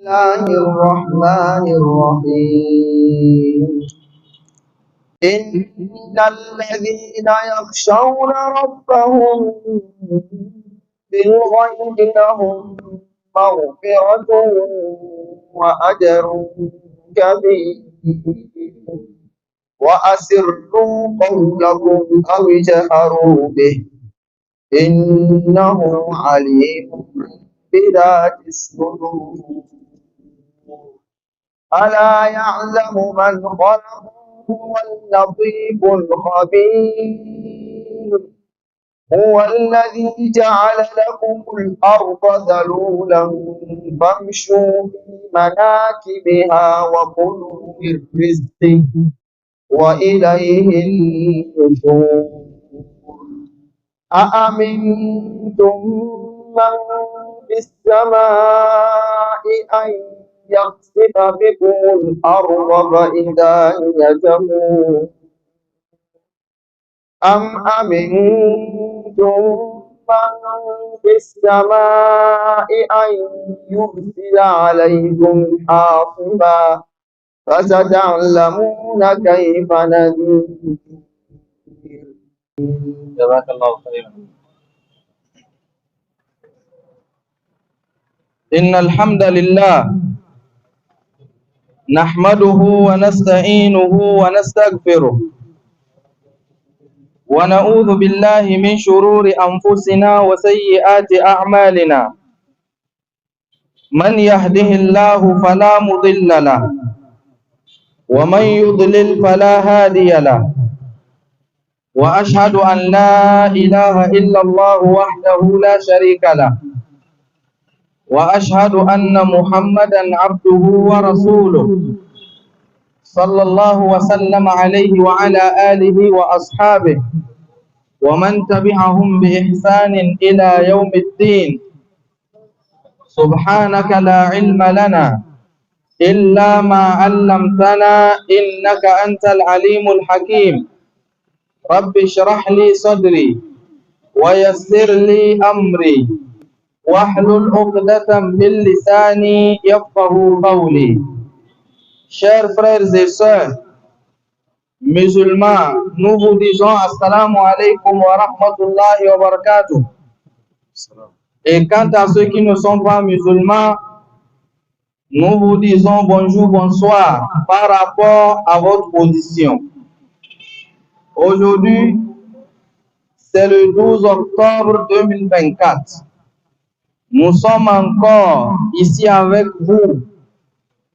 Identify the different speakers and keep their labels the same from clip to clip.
Speaker 1: الله الرحمن الرحيم إن الذين يخشون ربهم بالغيب لهم مغفرة وأجر كبير وأسروا قولكم أو اجهروا به إنه عليم بذات الصدور ألا يعلم من خلق هو اللطيف الخبير هو الذي جعل لكم الأرض ذلولا فامشوا في مناكبها وكلوا من رزقه وإليه النشور أأمنتم من في السماء أن يخسف بكم الأرض فإذا هي تمور أم أمنتم من في السماء أن يرسل عليكم حاصبا فستعلمون كيف نذير.
Speaker 2: جزاك الله خيرا. إن الحمد لله نحمده ونستعينه ونستغفره ونعوذ بالله من شرور أنفسنا وسيئات أعمالنا من يهده الله فلا مضل له ومن يضلل فلا هادي له وأشهد أن لا إله إلا الله وحده لا شريك له وأشهد أن محمدا عبده ورسوله صلى الله وسلم عليه وعلى آله وأصحابه ومن تبعهم بإحسان إلى يوم الدين. سبحانك لا علم لنا إلا ما علمتنا إنك أنت العليم الحكيم. رب اشرح لي صدري ويسر لي أمري واحلل عقدة من لساني يفقه قولي. Chers frères et sœurs musulmans, nous vous disons assalamu alaikum wa rahmatullahi wa barakatuh. Et quant à ceux qui ne sont pas musulmans, nous vous disons bonjour, bonsoir par rapport à votre position. Aujourd'hui, c'est le 12 octobre 2024. Nous sommes encore ici avec vous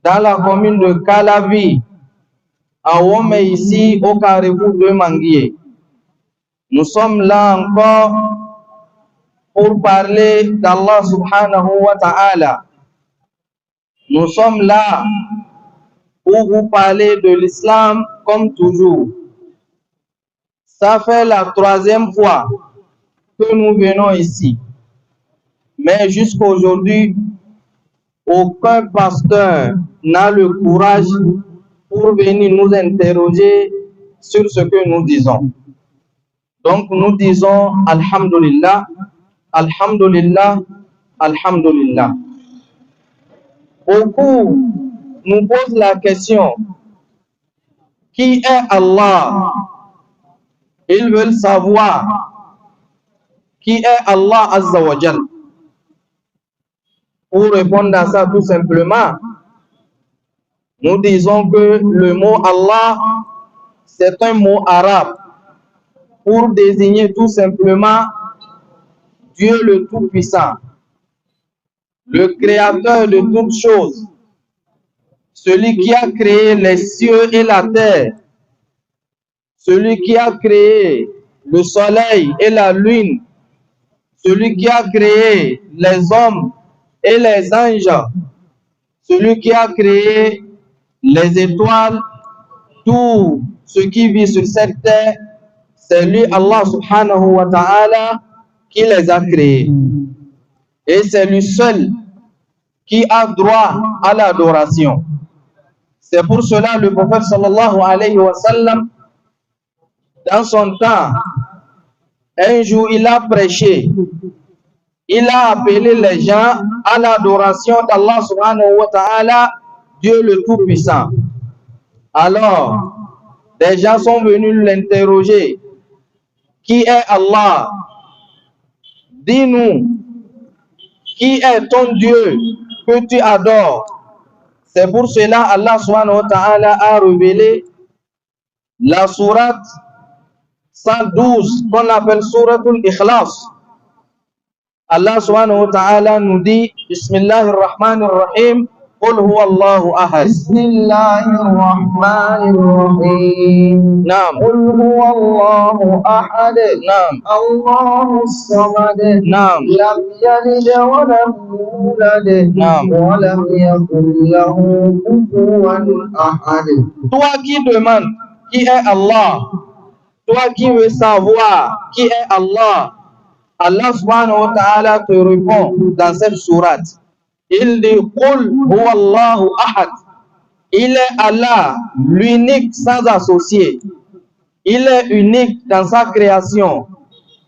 Speaker 2: dans la commune de Calavi, à Wome, ici au carrefour de Manguier. Nous sommes là encore pour parler d'Allah subhanahu wa ta'ala. Nous sommes là pour vous parler de l'islam comme toujours. Ça fait la 3e fois que nous venons ici. Mais jusqu'à aujourd'hui, aucun pasteur n'a le courage pour venir nous interroger sur ce que nous disons. Donc nous disons Alhamdulillah, Alhamdulillah, Alhamdulillah. Beaucoup nous posent la question, qui est Allah? Ils veulent savoir qui est Allah Azza wa Jal. Pour répondre à ça tout simplement, nous disons que le mot Allah, c'est un mot arabe pour désigner tout simplement Dieu le Tout-Puissant, le créateur de toutes choses, celui qui a créé les cieux et la terre, celui qui a créé le soleil et la lune, celui qui a créé les hommes et les anges, celui qui a créé les étoiles, tout ce qui vit sur cette terre, c'est lui, Allah subhanahu wa ta'ala, qui les a créés. Et c'est lui seul qui a droit à l'adoration. C'est pour cela le prophète sallallahu alayhi wa sallam, dans son temps, un jour il a prêché il a appelé les gens à l'adoration d'Allah subhanahu wa ta'ala, Dieu le Tout-Puissant. Alors, des gens sont venus l'interroger. Qui est Allah? Dis-nous, qui est ton Dieu que tu adores? C'est pour cela Allah subhanahu wa ta'ala a révélé la sourate 112 qu'on appelle souratul Ikhlas. Allah subhanahu wa ta'ala nous dit Bismillahir Rahmanir Rahim, Qul huwa Allahu ahad.
Speaker 1: Bismillahir Rahmanir Rahim.
Speaker 2: Naam.
Speaker 1: Qul huwa Allahu ahad.
Speaker 2: Naam.
Speaker 1: Allahus samad.
Speaker 2: Naam.
Speaker 1: Lam yalid wa lam yulad.
Speaker 2: Naam.
Speaker 1: Wa lam yakul lahu kufuwan ahad.
Speaker 2: Toi qui demandes qui est Allah, toi qui veux savoir qui est Allah, Allah subhanahu wa ta'ala te répond dans cette sourate. Il dit Qul huwa Allahu ahad. Il est Allah, l'unique sans associé. Il est unique dans sa création.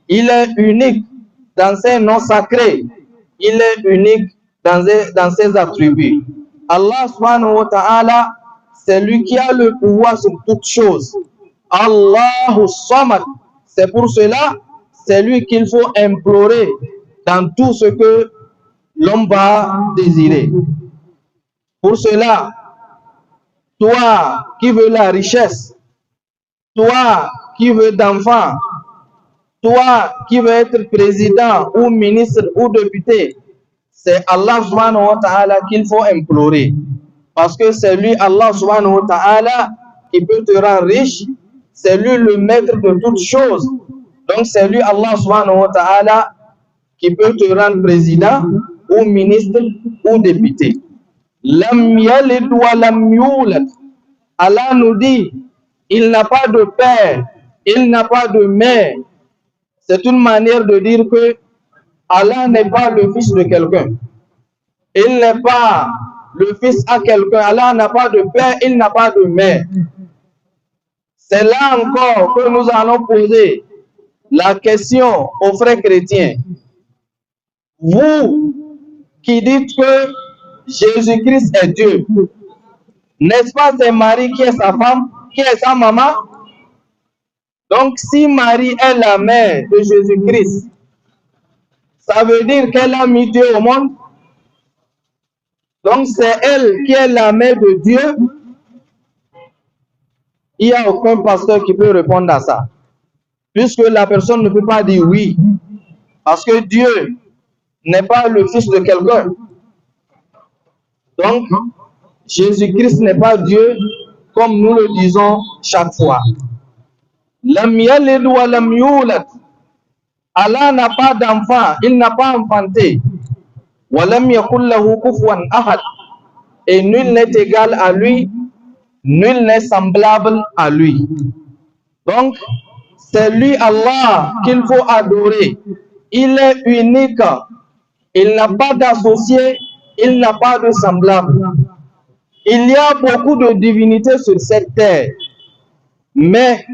Speaker 2: Il est unique dans ses noms sacrés. Il est unique dans ses attributs. Allah subhanahu wa ta'ala, c'est lui qui a le pouvoir sur toutes choses. Allahu samad. C'est pour cela, c'est lui qu'il faut implorer dans tout ce que l'homme va désirer. Pour cela, toi qui veux la richesse, toi qui veux d'enfants, toi qui veux être président ou ministre ou député, c'est Allah subhanahu wa ta'ala qu'il faut implorer. Parce que c'est lui, Allah subhanahu wa ta'ala, qui peut te rendre riche. C'est lui le maître de toutes choses. Donc c'est lui, Allah subhanahu wa ta'ala, qui peut te rendre président ou ministre ou député. Lam yalid wa lam yulad. Allah nous dit, il n'a pas de père, il n'a pas de mère. C'est une manière de dire que Allah n'est pas le fils de quelqu'un. Il n'est pas le fils à quelqu'un. Allah n'a pas de père, il n'a pas de mère. C'est là encore que nous allons poser la question aux frères chrétiens. Vous qui dites que Jésus-Christ est Dieu, n'est-ce pas c'est Marie qui est sa femme, qui est sa maman? Donc si Marie est la mère de Jésus-Christ, ça veut dire qu'elle a mis Dieu au monde. Donc c'est elle qui est la mère de Dieu. Il n'y a aucun pasteur qui peut répondre à ça. Puisque la personne ne peut pas dire oui. Parce que Dieu n'est pas le fils de quelqu'un. Donc, Jésus-Christ n'est pas Dieu comme nous le disons chaque fois. Lam yalid wa lam yulad. Allah n'a pas d'enfant, il n'a pas enfanté. Wa lam yakul lahu kufuwan ahad. Et nul n'est égal à lui, nul n'est semblable à lui. Donc, c'est lui Allah qu'il faut adorer. Il est unique. Il n'a pas d'associé, il n'a pas de semblable. Il y a beaucoup de divinités sur cette terre. Mais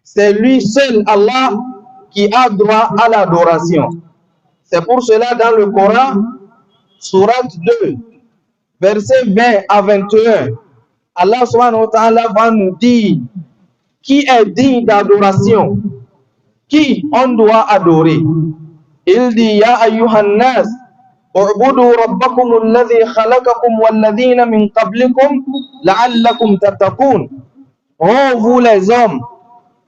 Speaker 2: c'est lui seul, Allah, qui a droit à l'adoration. C'est pour cela dans le Coran, sourate 2, versets 20 à 21, Allah subhanahu wa ta'ala va nous dire qui est digne d'adoration, qui on doit adorer. Il dit Ya ayyuhan nas, u'budu rabbakum alladhi khalaqakum walladhina min qablikum la'allakum tattaqun. Oh vous les hommes,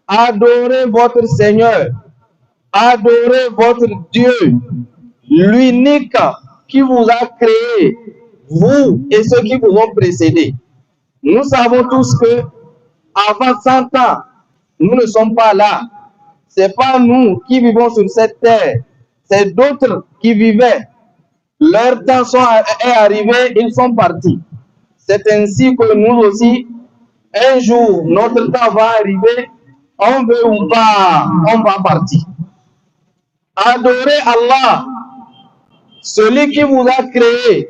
Speaker 2: adorez votre Seigneur, adorez votre Dieu, l'unique qui vous a créé, vous et ceux qui vous ont précédés. Nous savons tous que avant 100 ans, nous ne sommes pas là. C'est pas nous qui vivons sur cette terre, c'est d'autres qui vivaient. Leur temps est arrivé, ils sont partis. C'est ainsi que nous aussi, un jour, notre temps va arriver, on veut ou pas, on va partir. Adorez Allah, celui qui vous a créé,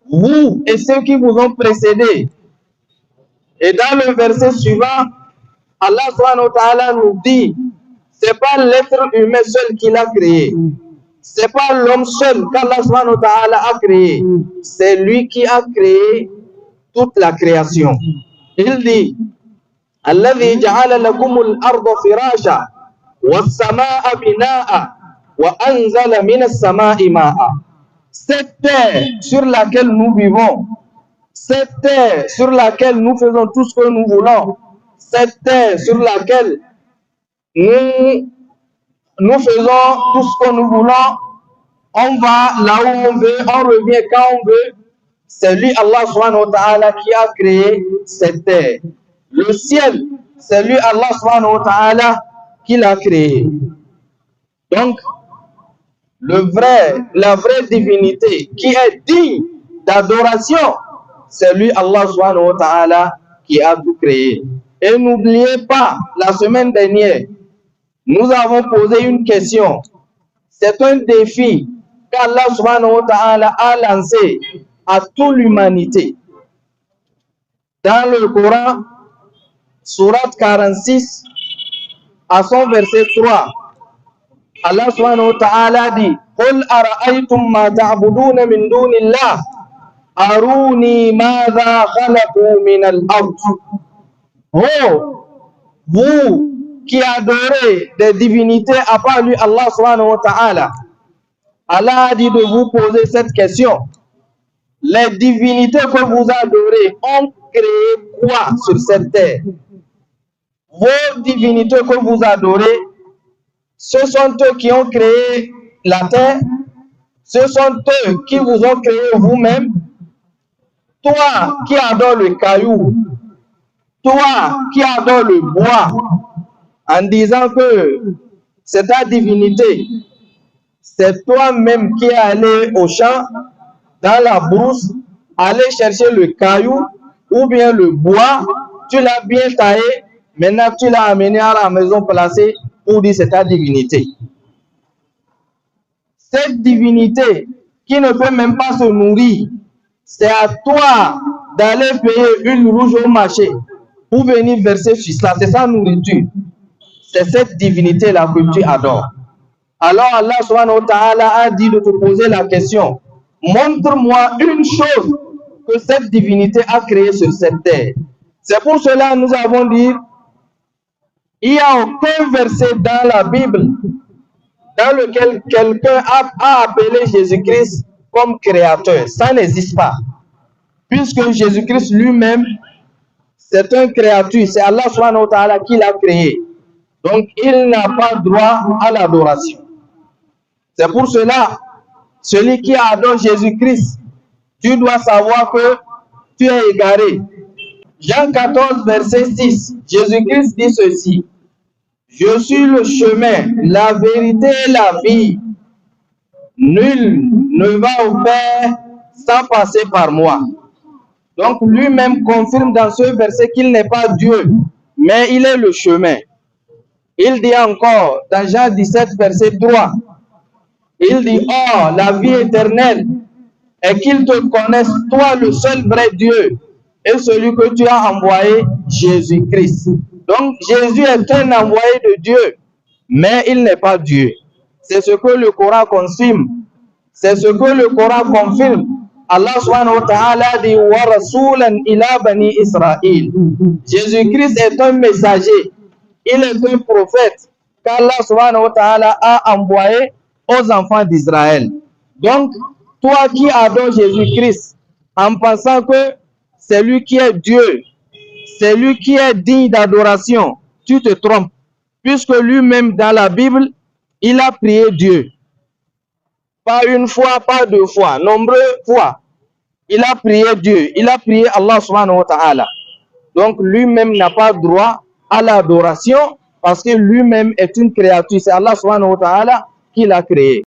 Speaker 2: vous et ceux qui vous ont précédés. Et dans le verset suivant, Allah subhanahu wa ta'ala nous dit, c'est pas l'être humain seul qu'il a créé. c'est pas l'homme seul qu'Allah subhanahu wa ta'ala a créé. C'est lui qui a créé toute la création. Il dit الذي جعل لكم الأرض فراشا والسماء بناء وأنزل من السماء ماء. Cette terre sur laquelle nous vivons, cette terre sur laquelle nous faisons tout ce que nous voulons, cette terre sur laquelle nous faisons tout ce que nous voulons, on va là où on veut, on revient quand on veut. C'est lui, Allah subhanahu wa ta'ala, qui a créé cette terre. Le ciel, c'est lui, Allah subhanahu wa ta'ala, qui l'a créé. Donc, la vraie divinité qui est digne d'adoration, c'est lui, Allah subhanahu wa ta'ala, qui a tout créé. Et n'oubliez pas, la semaine dernière, nous avons posé une question. C'est un défi qu'Allah subhanahu wa ta'ala a lancé à toute l'humanité. Dans le Coran, Surat 46, à son verset 3, Allah subhanahu wa ta'ala dit قُلْ أَرَأَيْتُمْ مَا تَعْبُدُونَ مِنْ دُونِ اللَّهِ أَرُونِي مَاذَا خَلَقُوا مِنَ الْأَرْضِ. Oh, vous qui adorez des divinités à part lui, Allah subhanahu wa ta'ala, Allah a dit de vous poser cette question. Les divinités que vous adorez ont créé quoi sur cette terre? Vos divinités que vous adorez, ce sont eux qui ont créé la terre, ce sont eux qui vous ont créé vous-même. Toi qui adores le caillou, toi qui adores le bois, en disant que c'est ta divinité, c'est toi-même qui es allé au champ, dans la brousse, aller chercher le caillou ou bien le bois, tu l'as bien taillé, maintenant tu l'as amené à la maison placée pour dire c'est ta divinité. Cette divinité qui ne peut même pas se nourrir, c'est à toi d'aller payer une rouge au marché pour venir verser sur ça, c'est sa nourriture. C'est cette divinité-là que tu adores. Alors Allah subhanahu wa ta'ala a dit de te poser la question. Montre-moi une chose que cette divinité a créée sur cette terre. C'est pour cela que nous avons dit, il n'y a aucun verset dans la Bible dans lequel quelqu'un a appelé Jésus-Christ comme créateur. Ça n'existe pas. Puisque Jésus-Christ lui-même, c'est un créature. C'est Allah subhanahu wa ta'ala qui l'a créé. Donc, il n'a pas droit à l'adoration. C'est pour cela, celui qui adore Jésus-Christ, tu dois savoir que tu es égaré. Jean 14, verset 6, Jésus-Christ dit ceci. Je suis le chemin, la vérité et la vie. Nul ne va au Père sans passer par moi. Donc lui-même confirme dans ce verset qu'il n'est pas Dieu, mais il est le chemin. Il dit encore dans Jean 17, verset 3, il dit, oh, la vie éternelle est qu'ils te connaissent, toi le seul vrai Dieu, et celui que tu as envoyé, Jésus-Christ. Donc Jésus est un envoyé de Dieu, mais il n'est pas Dieu. C'est ce que le Coran confirme. C'est ce que le Coran confirme. Allah subhanahu wa ta'ala dit wa rasulan ila bani Israël. Jésus-Christ est un messager. Il est un prophète qu'Allah subhanahu wa ta'ala a envoyé aux enfants d'Israël. Donc, toi qui adores Jésus-Christ en pensant que c'est lui qui est Dieu, c'est lui qui est digne d'adoration, tu te trompes. Puisque lui-même dans la Bible, il a prié Dieu. Pas une fois, pas deux fois, nombreuses fois. Il a prié Dieu, il a prié Allah subhanahu wa ta'ala. Donc lui-même n'a pas droit à l'adoration parce que lui-même est une créature. C'est Allah subhanahu wa ta'ala qui l'a créé.